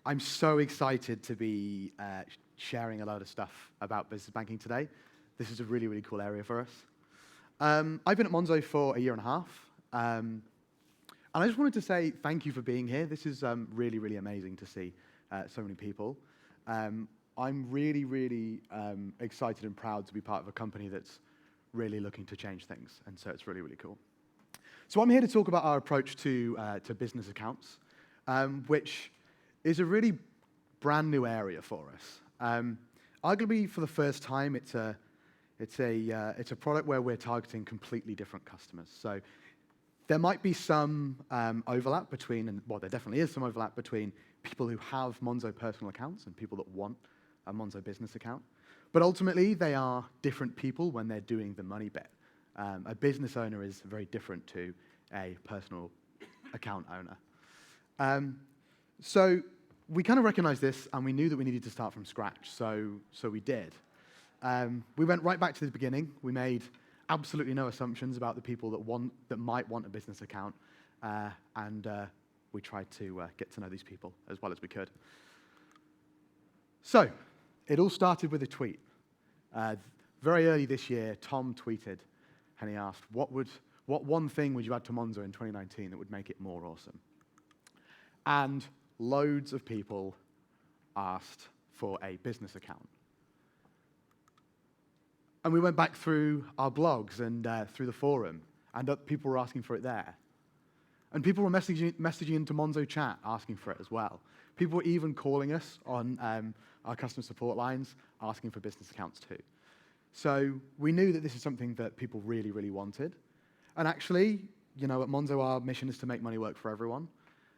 I'm so excited to be sharing a lot of stuff about business banking today. This is a really, really cool area for us. I've been at Monzo for a year and a half. And I just wanted to say thank you for being here. This is really, really amazing to see so many people. I'm really, really excited and proud to be part of a company that's really looking to change things. And so it's really, really cool. So I'm here to talk about our approach to business accounts, which is a really brand new area for us. Arguably, for the first time, it's a product where we're targeting completely different customers. So there might be some overlap between, well, there definitely is some overlap between people who have Monzo personal accounts and people that want a Monzo business account. But ultimately, they are different people when they're doing the money bit. A business owner is very different to a personal account owner. So we kind of recognized this, and we knew that we needed to start from scratch. So we did. We went right back to the beginning. We made absolutely no assumptions about the people that might want a business account, and we tried to get to know these people as well as we could. So it all started with a tweet. Very early this year, Tom tweeted, and he asked, what one thing would you add to Monzo in 2019 that would make it more awesome? And loads of people asked for a business account. And we went back through our blogs and through the forum, and people were asking for it there. And people were messaging into Monzo chat asking for it as well. People were even calling us on our customer support lines asking for business accounts too. So we knew that this is something that people really, really wanted. And actually, at Monzo, our mission is to make money work for everyone.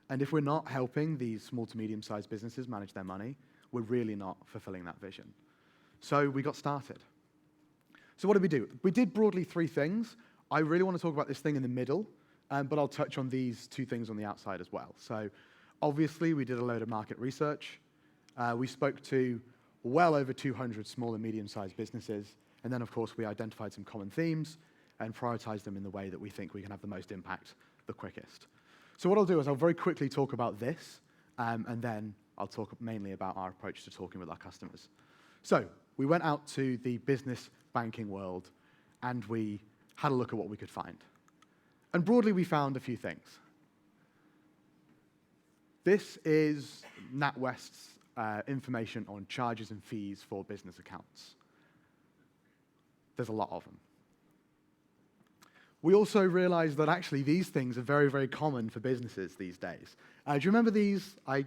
And if we're not helping these small to medium-sized businesses manage their money, we're really not fulfilling that vision. So we got started. So what did we do? We did broadly 3 things. I really want to talk about this thing in the middle, but I'll touch on these 2 things on the outside as well. So obviously, we did a load of market research. We spoke to well over 200 small and medium-sized businesses. And then, of course, we identified some common themes and prioritized them in the way that we think we can have the most impact the quickest. So what I'll do is I'll very quickly talk about this, and then I'll talk mainly about our approach to talking with our customers. So we went out to the business banking world, and we had a look at what we could find. And broadly, we found a few things. This is NatWest's information on charges and fees for business accounts. There's a lot of them. We also realized that actually these things are very, very common for businesses these days. Do you remember these? I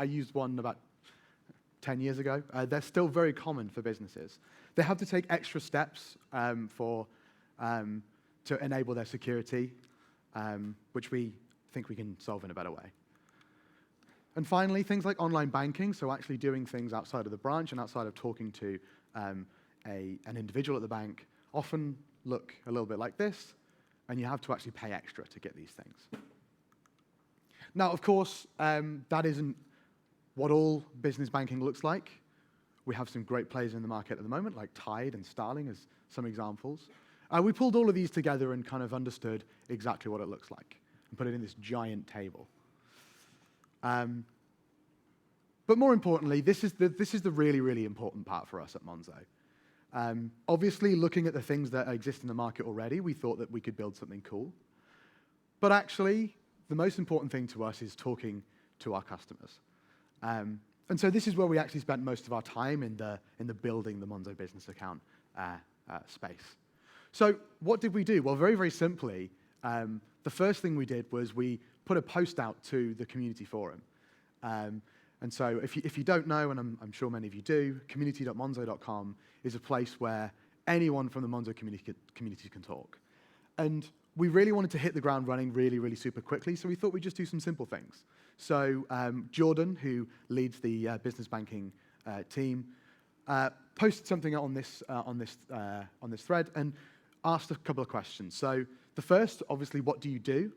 used one about 10 years ago. They're still very common for businesses. They have to take extra steps to enable their security, which we think we can solve in a better way. And finally, things like online banking, so actually doing things outside of the branch and outside of talking to an individual at the bank, often look a little bit like this, and you have to actually pay extra to get these things. Now, of course, that isn't what all business banking looks like. We have some great players in the market at the moment, like Tide and Starling as some examples. We pulled all of these together and kind of understood exactly what it looks like and put it in this giant table. But more importantly, this is the really, really important part for us at Monzo. Obviously, looking at the things that exist in the market already, we thought that we could build something cool. But actually, the most important thing to us is talking to our customers. And so this is where we actually spent most of our time in the building the Monzo business account space. So what did we do? Well, very, very simply, the first thing we did was we put a post out to the community forum. And so if you don't know, and I'm sure many of you do, community.monzo.com is a place where anyone from the Monzo community can talk. And we really wanted to hit the ground running really, really super quickly, so we thought we'd just do some simple things. So Jordan, who leads the business banking team, posted something on this thread and asked a couple of questions. So the first, obviously, what do you do?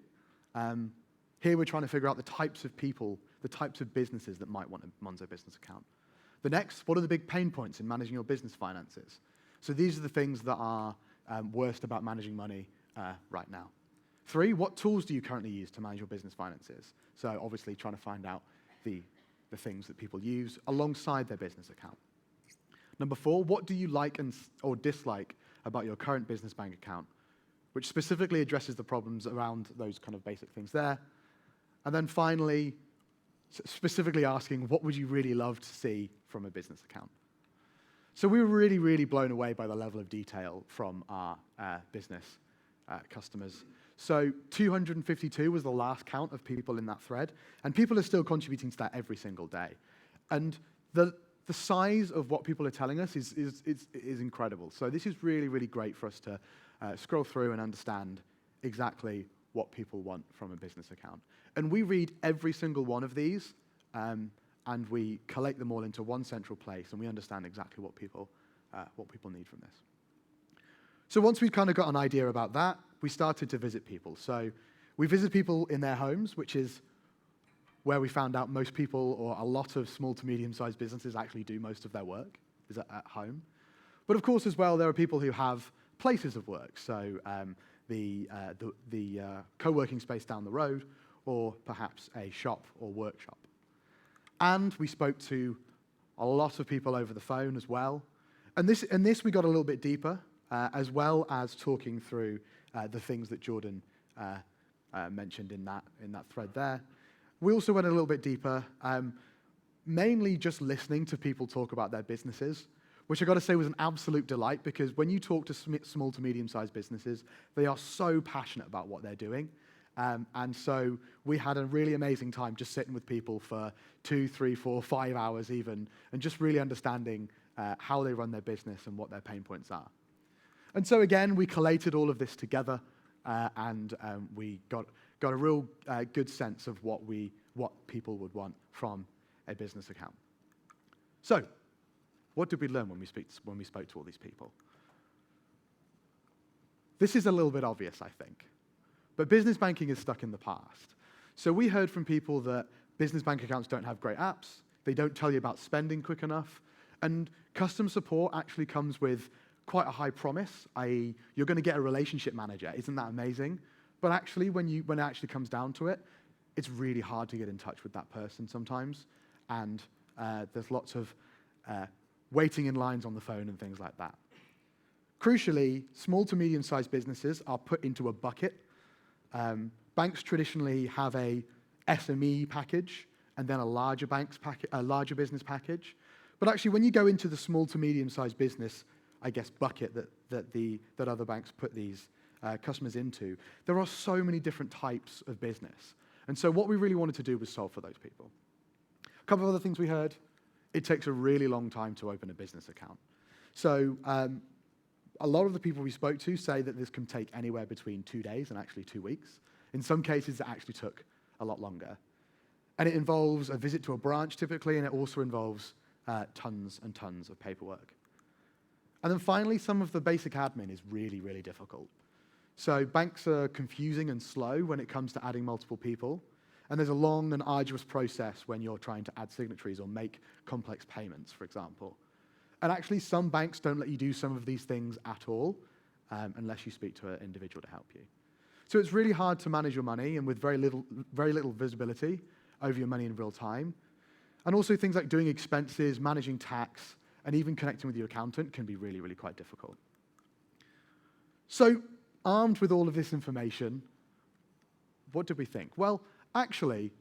Here we're trying to figure out the types of people, the types of businesses that might want a Monzo business account. The next, what are the big pain points in managing your business finances? So these are the things that are worst about managing money right now. 3, what tools do you currently use to manage your business finances? So obviously trying to find out the the things that people use alongside their business account. Number 4, what do you like or dislike about your current business bank account, which specifically addresses the problems around those kind of basic things there. And then finally, specifically asking, what would you really love to see from a business account? So we were really, really blown away by the level of detail from our business customers. So 252 was the last count of people in that thread, and people are still contributing to that every single day. And the size of what people are telling us is incredible. So this is really, really great for us to scroll through and understand exactly what people want from a business account. And we read every single one of these, and we collate them all into one central place, and we understand exactly what people need from this. So once we kind of got an idea about that, we started to visit people. So we visit people in their homes, which is where we found out most people, or a lot of small to medium-sized businesses, actually do most of their work, is at home. But of course, as well, there are people who have places of work. So the co-working space down the road, or perhaps a shop or workshop. And we spoke to a lot of people over the phone as well. And this we got a little bit deeper, as well as talking through the things that Jordan mentioned in that thread there. We also went a little bit deeper, mainly just listening to people talk about their businesses, which I got to say was an absolute delight, because when you talk to small to medium-sized businesses, they are so passionate about what they're doing. And so we had a really amazing time just sitting with people for 2, 3, 4, 5 hours even, and just really understanding how they run their business and what their pain points are. And so again, we collated all of this together, and we got a real good sense of what people would want from a business account. So, what did we learn when we spoke to all these people? This is a little bit obvious, I think. But business banking is stuck in the past. So we heard from people that business bank accounts don't have great apps, they don't tell you about spending quick enough, and customer support actually comes with quite a high promise, i.e. you're going to get a relationship manager. Isn't that amazing? But actually, when it actually comes down to it, it's really hard to get in touch with that person sometimes, and there's lots of waiting in lines on the phone and things like that. Crucially, small to medium-sized businesses are put into a bucket. Banks traditionally have a SME package and then a larger business package. But actually, when you go into the small to medium-sized business, I guess, bucket that other banks put these customers into, there are so many different types of business. And so what we really wanted to do was solve for those people. A couple of other things we heard. It takes a really long time to open a business account. So a lot of the people we spoke to say that this can take anywhere between 2 days and actually 2 weeks. In some cases, it actually took a lot longer. And it involves a visit to a branch typically, and it also involves tons and tons of paperwork. And then finally, some of the basic admin is really, really difficult. So banks are confusing and slow when it comes to adding multiple people. And there's a long and arduous process when you're trying to add signatories or make complex payments, for example. And actually, some banks don't let you do some of these things at all unless you speak to an individual to help you. So it's really hard to manage your money, and with very little visibility over your money in real time. And also things like doing expenses, managing tax, and even connecting with your accountant can be really, really quite difficult. So, armed with all of this information, what did we think? Well, actually,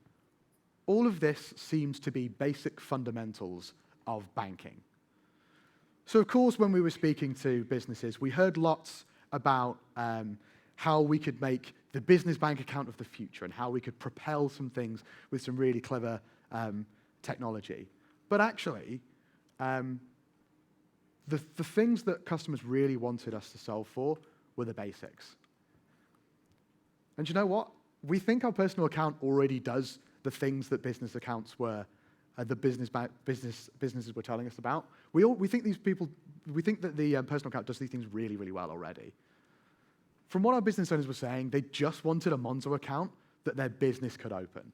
all of this seems to be basic fundamentals of banking. So, of course, when we were speaking to businesses, we heard lots about how we could make the business bank account of the future and how we could propel some things with some really clever technology. But actually, the things that customers really wanted us to solve for were the basics. And you know what? We think our personal account already does the things that business accounts were, businesses were telling us about. We think that the personal account does these things really, really well already. From what our business owners were saying, they just wanted a Monzo account that their business could open.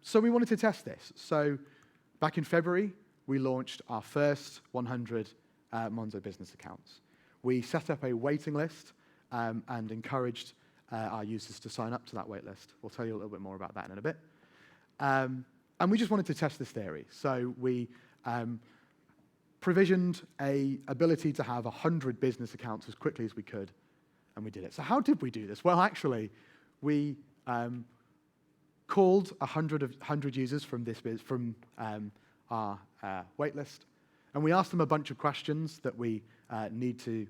So we wanted to test this. So back in February, we launched our first 100 Monzo business accounts. We set up a waiting list and encouraged our users to sign up to that wait list. We'll tell you a little bit more about that in a bit. And we just wanted to test this theory. So we provisioned a ability to have 100 business accounts as quickly as we could, and we did it. So how did we do this? Well, actually, we called 100 users from our waitlist, and we asked them a bunch of questions that we need to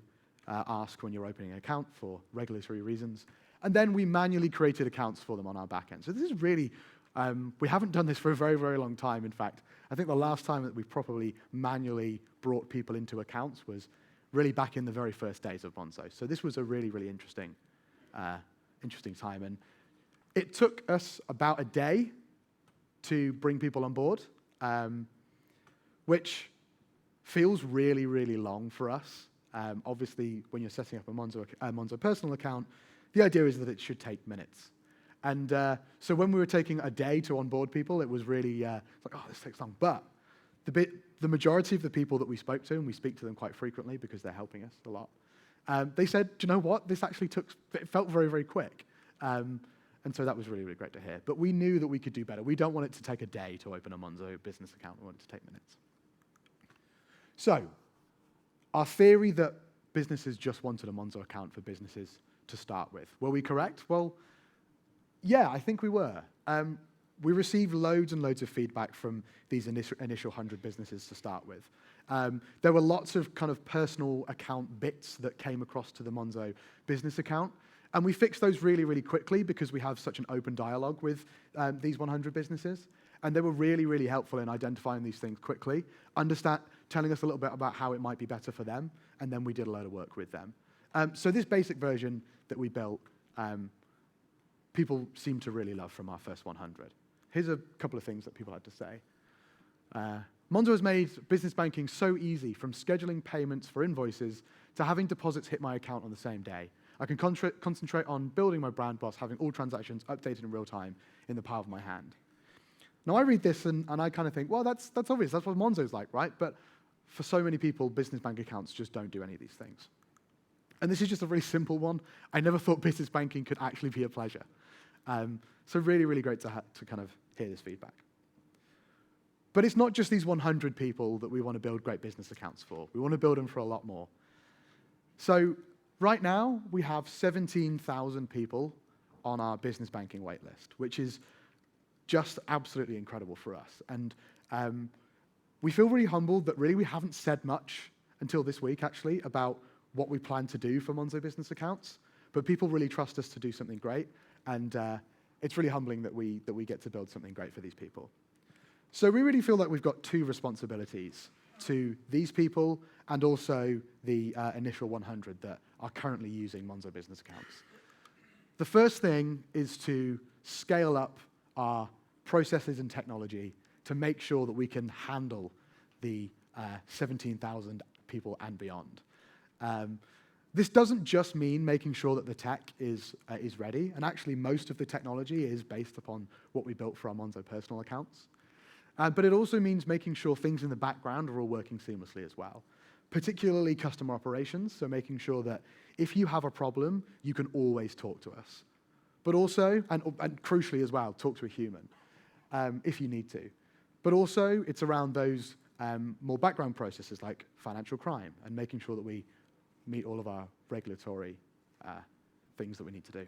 ask when you're opening an account for regulatory reasons. And then we manually created accounts for them on our backend. So this is really, we haven't done this for a very, very long time. In fact, I think the last time that we properly manually brought people into accounts was really back in the very first days of Monzo. So this was a really, really interesting time. And it took us about a day to bring people on board, which feels really, really long for us. Obviously, when you're setting up a Monzo personal account, the idea is that it should take minutes. And so when we were taking a day to onboard people, it was really like, oh, this takes long. But the majority of the people that we spoke to, and we speak to them quite frequently because they're helping us a lot, they said, do you know what? This actually it felt very, very quick. And so that was really, really great to hear. But we knew that we could do better. We don't want it to take a day to open a Monzo business account. We want it to take minutes. So our theory that businesses just wanted a Monzo account for businesses to start with, were we correct? Well, yeah, I think we were. We received loads and loads of feedback from these initial 100 businesses to start with. There were lots of kind of personal account bits that came across to the Monzo business account, and we fixed those really, really quickly because we have such an open dialogue with these 100 businesses, and they were really, really helpful in identifying these things quickly, telling us a little bit about how it might be better for them, and then we did a load of work with them. So this basic version that we built, people seem to really love from our first 100. Here's a couple of things that people had to say. Monzo has made business banking so easy, from scheduling payments for invoices to having deposits hit my account on the same day. I can concentrate on building my brand whilst having all transactions updated in real time in the palm of my hand. Now, I read this and I kind of think, well, that's obvious. That's what Monzo's like, right? But for so many people, business bank accounts just don't do any of these things. And this is just a really simple one. I never thought business banking could actually be a pleasure. So really, really great to kind of hear this feedback. But it's not just these 100 people that we want to build great business accounts for. We want to build them for a lot more. So right now, we have 17,000 people on our business banking waitlist, which is just absolutely incredible for us. And we feel really humbled that really we haven't said much until this week, actually, about what we plan to do for Monzo business accounts. But people really trust us to do something great. And it's really humbling that we get to build something great for these people. So we really feel like we've got two responsibilities to these people and also the initial 100 that are currently using Monzo business accounts. The first thing is to scale up our processes and technology to make sure that we can handle the 17,000 people and beyond. This doesn't just mean making sure that the tech is ready, and actually most of the technology is based upon what we built for our Monzo personal accounts. But it also means making sure things in the background are all working seamlessly as well, particularly customer operations, so making sure that if you have a problem, you can always talk to us. But also, and crucially as well, talk to a human if you need to. But also, it's around those more background processes like financial crime and making sure that we meet all of our regulatory things that we need to do.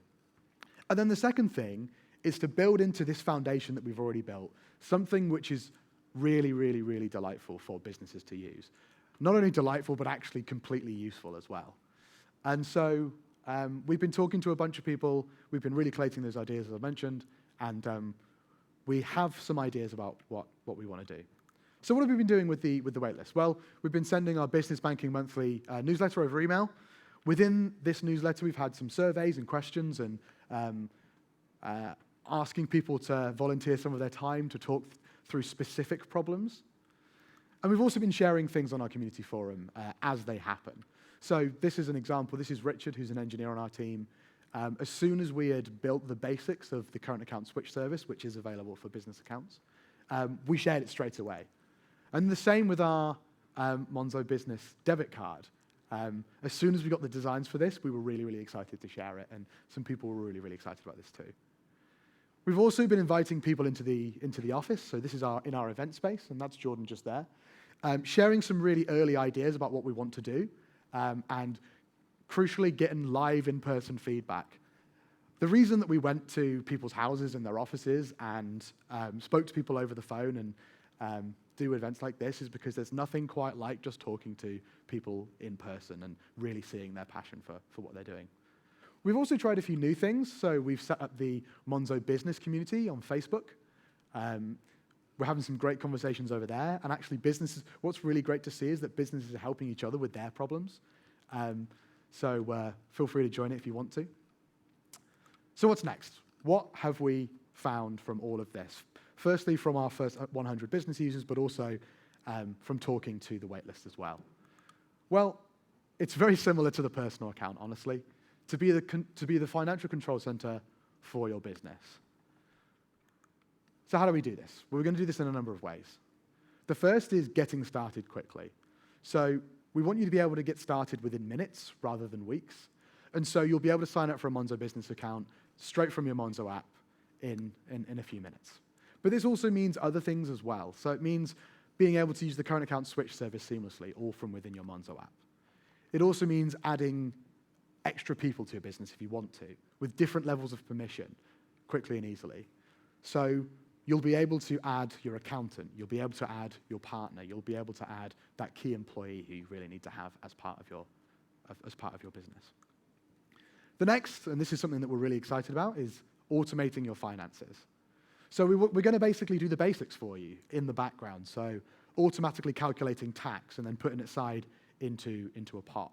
And then the second thing is to build into this foundation that we've already built something which is really, really, really delightful for businesses to use. Not only delightful, but actually completely useful as well. And so we've been talking to a bunch of people. We've been really collating those ideas, as I mentioned, and we have some ideas about what we want to do. So what have we been doing with the waitlist? Well, we've been sending our Business Banking Monthly newsletter over email. Within this newsletter, we've had some surveys and questions and asking people to volunteer some of their time to talk through specific problems. And we've also been sharing things on our community forum as they happen. So this is an example. This is Richard, who's an engineer on our team. As soon as we had built the basics of the current account switch service, which is available for business accounts, we shared it straight away. And the same with our Monzo business debit card. As soon as we got the designs for this, we were really, really excited to share it, and some people were really, really excited about this too. We've also been inviting people into the office. So this is in our event space, and that's Jordan just there, sharing some really early ideas about what we want to do, and crucially getting live in-person feedback. The reason that we went to people's houses and their offices and spoke to people over the phone and do events like this is because there's nothing quite like just talking to people in person and really seeing their passion for what they're doing. We've also tried a few new things. So we've set up the Monzo business community on Facebook. We're having some great conversations over there. And actually what's really great to see is that businesses are helping each other with their problems. So feel free to join it if you want to. So what's next? What have we found from all of this? Firstly, from our first 100 business users, but also from talking to the waitlist as well. Well, it's very similar to the personal account, honestly, to be the financial control center for your business. So how do we do this? Well, we're going to do this in a number of ways. The first is getting started quickly. So we want you to be able to get started within minutes rather than weeks. And so you'll be able to sign up for a Monzo business account straight from your Monzo app in a few minutes. But this also means other things as well. So it means being able to use the current account switch service seamlessly, all from within your Monzo app. It also means adding extra people to your business if you want to, with different levels of permission, quickly and easily. So you'll be able to add your accountant, you'll be able to add your partner, you'll be able to add that key employee who you really need to have as part of your business. The next, and this is something that we're really excited about, is automating your finances. So we're going to basically do the basics for you in the background. So automatically calculating tax and then putting it aside into a pot.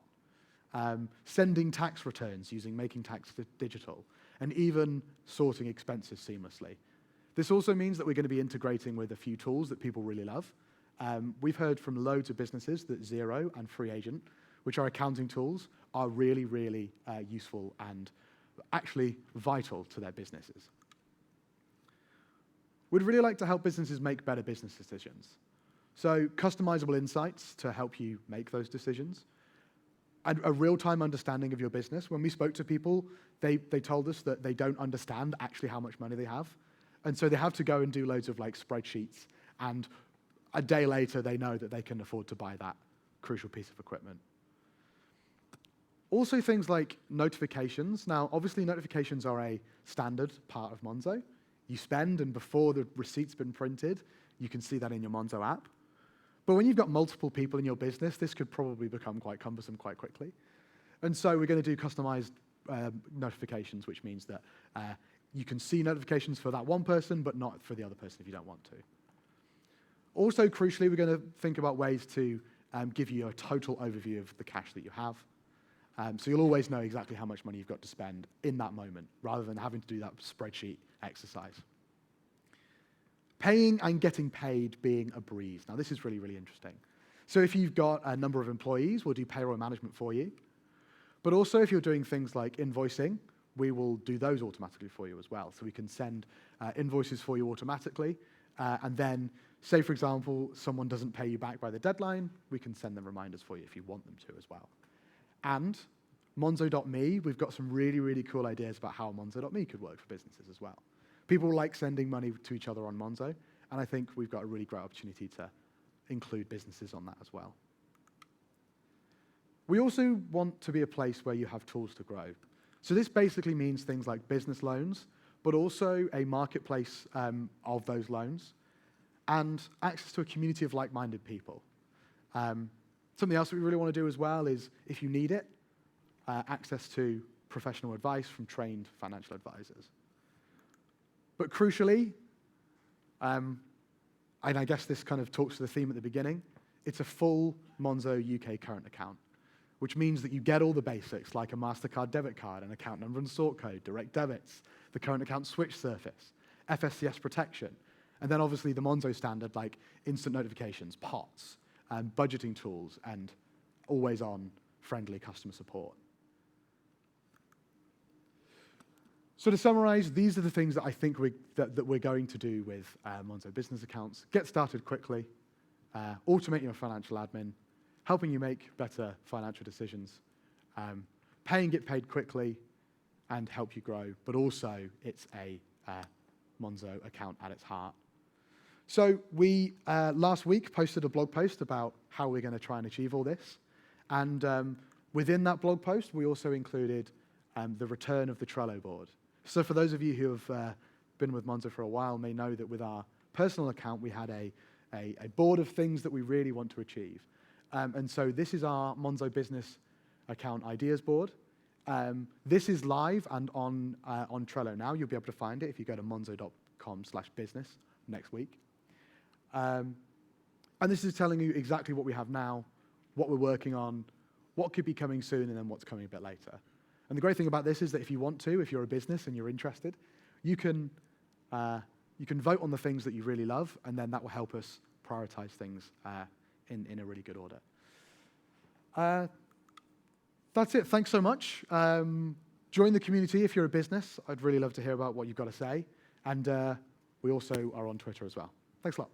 Sending tax returns using Making Tax Digital, and even sorting expenses seamlessly. This also means that we're going to be integrating with a few tools that people really love. We've heard from loads of businesses that Xero and Free Agent, which are accounting tools, are really, really useful and actually vital to their businesses. We'd really like to help businesses make better business decisions. So customizable insights to help you make those decisions. And a real-time understanding of your business. When we spoke to people, they told us that they don't understand actually how much money they have. And so they have to go and do loads of spreadsheets. And a day later, they know that they can afford to buy that crucial piece of equipment. Also things like notifications. Now, obviously, notifications are a standard part of Monzo. You spend, and before the receipt's been printed, you can see that in your Monzo app. But when you've got multiple people in your business, this could probably become quite cumbersome quite quickly. And so we're going to do customized notifications, which means that you can see notifications for that one person, but not for the other person if you don't want to. Also, crucially, we're going to think about ways to give you a total overview of the cash that you have. So you'll always know exactly how much money you've got to spend in that moment, rather than having to do that spreadsheet exercise. Paying and getting paid being a breeze. Now, this is really, really interesting. So if you've got a number of employees, we'll do payroll management for you. But also, if you're doing things like invoicing, we will do those automatically for you as well. So we can send invoices for you automatically. And then, say, for example, someone doesn't pay you back by the deadline, we can send them reminders for you if you want them to as well. And Monzo.me, we've got some really, really cool ideas about how Monzo.me could work for businesses as well. People like sending money to each other on Monzo, and I think we've got a really great opportunity to include businesses on that as well. We also want to be a place where you have tools to grow. So this basically means things like business loans, but also a marketplace of those loans, and access to a community of like-minded people. Something else that we really want to do as well is, if you need it, access to professional advice from trained financial advisors. But crucially, and I guess this kind of talks to the theme at the beginning, it's a full Monzo UK current account, which means that you get all the basics like a MasterCard debit card, an account number and sort code, direct debits, the current account switch surface, FSCS protection, and then obviously the Monzo standard like instant notifications, pots, budgeting tools, and always-on friendly customer support. So to summarize, these are the things that I think that we're going to do with Monzo business accounts. Get started quickly, automate your financial admin, helping you make better financial decisions, pay and get paid quickly, and help you grow. But also, it's a Monzo account at its heart. So we, last week, posted a blog post about how we're going to try and achieve all this. And within that blog post, we also included the return of the Trello board. So for those of you who have been with Monzo for a while may know that with our personal account, we had a board of things that we really want to achieve. And so this is our Monzo business account ideas board. This is live and on Trello now. You'll be able to find it if you go to monzo.com/business next week. And this is telling you exactly what we have now, what we're working on, what could be coming soon, and then what's coming a bit later. And the great thing about this is that if you want to, if you're a business and you're interested, you can vote on the things that you really love, and then that will help us prioritize things in a really good order. That's it. Thanks so much. Join the community if you're a business. I'd really love to hear about what you've got to say. And we also are on Twitter as well. Thanks a lot.